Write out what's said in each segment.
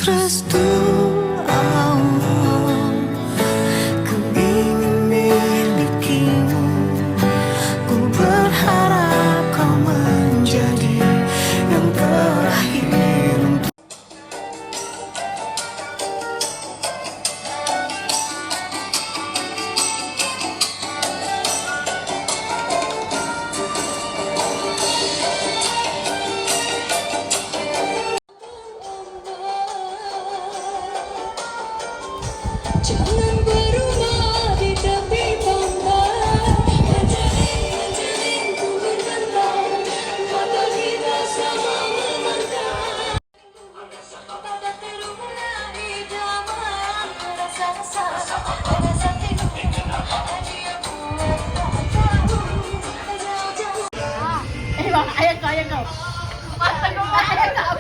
restu. Ku ingin milikimu. Ku berharap kau menjadi yang terakhir untuk jangan berumah di tepi pantai, menjeling ku bertentang, mata kita sama memandang. Pada terumlah idaman, rasa-rasa tidur, dan dia buat tak tahu jauh-jauh. Bang, ayah kau. Masa kau ayah kau.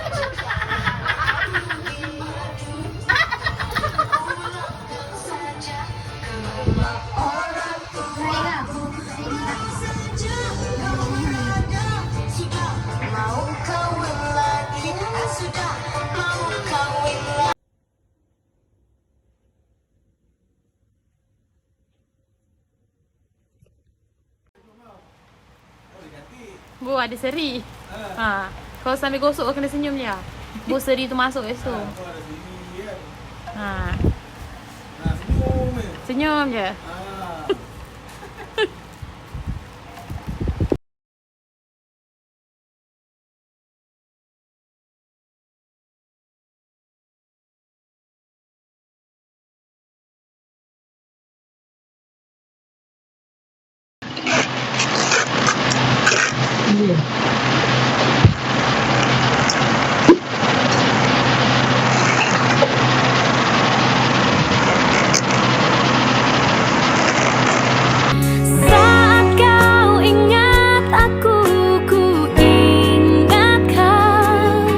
Bu ada seri. Ha. Kalau sambil gosok kena senyum je. Bu seri tu masuk kat situ. Ha. Senyum je. Saat kau ingat aku, ku ingat kau.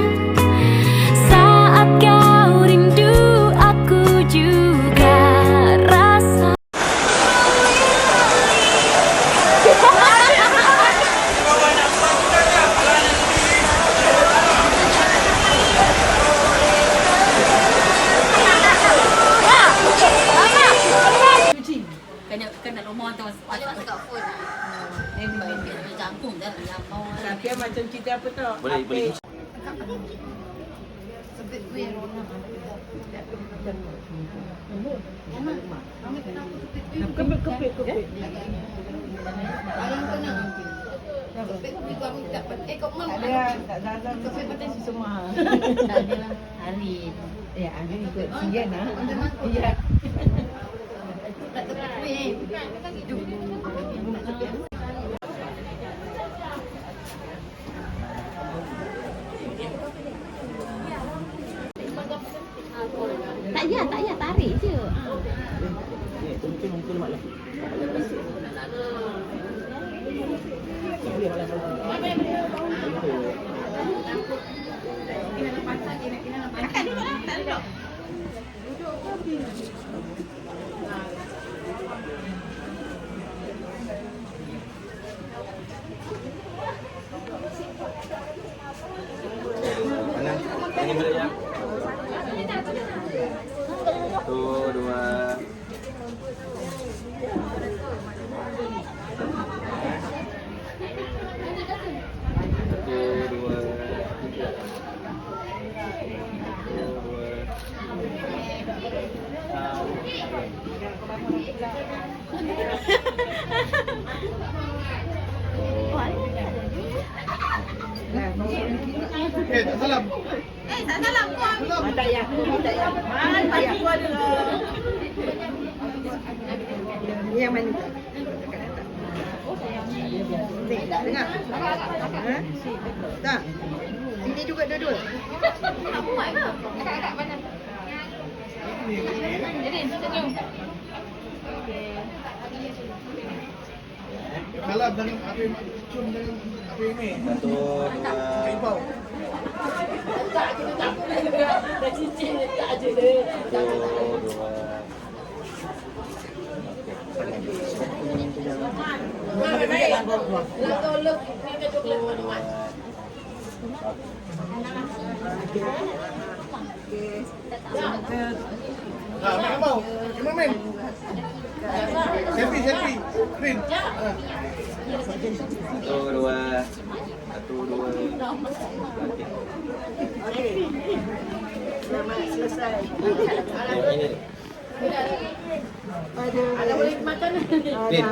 Saat kau rindu, aku juga rasa. Kena rumah tu kat phone. Dia campur dah yang mau. Tapi macam cerita apa tau? Boleh. Sebut gue Kepit. Ayam kena. Kepit gua minta kau mau. Tak dalam kepit macam si semua. Tak ada lah. Hari. Ya, ada ikut sian ah. Ya. Tak tepat gue. Hidup. Tak payah tarik je. Mungkin malam. Mana? Ini boleh ya? 1, 2. Tak salam. Tak payah. Mana payah aku ada. Ni yang mana? Ni, dengar. Ha? Tak. Sini juga dua-dua. Aku buat ke? Kakak mana? Jadi, senyum. Salam dengan apa yang cium dengan apa ini? 1, 2. Kibau. Tak, kita takut dah juga. Dah cicit tak je dia. 1, 2. Lah tolong kita coklat mana-mana. Okey. Nah, main mau. Gimana main? Selfie. Print. Satu, dua. Satu, dua. Okey. Selamat selesai. Ini. Ada boleh makan? Print.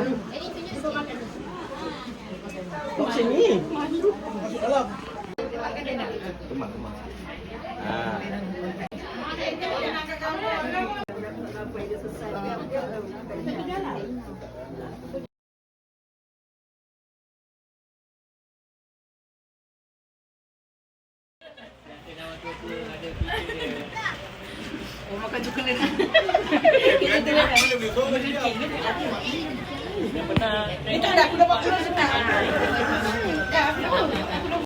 Sini. Dalam. Kemak. Ah. Makan coklat. Itu dah aku dapat coklat.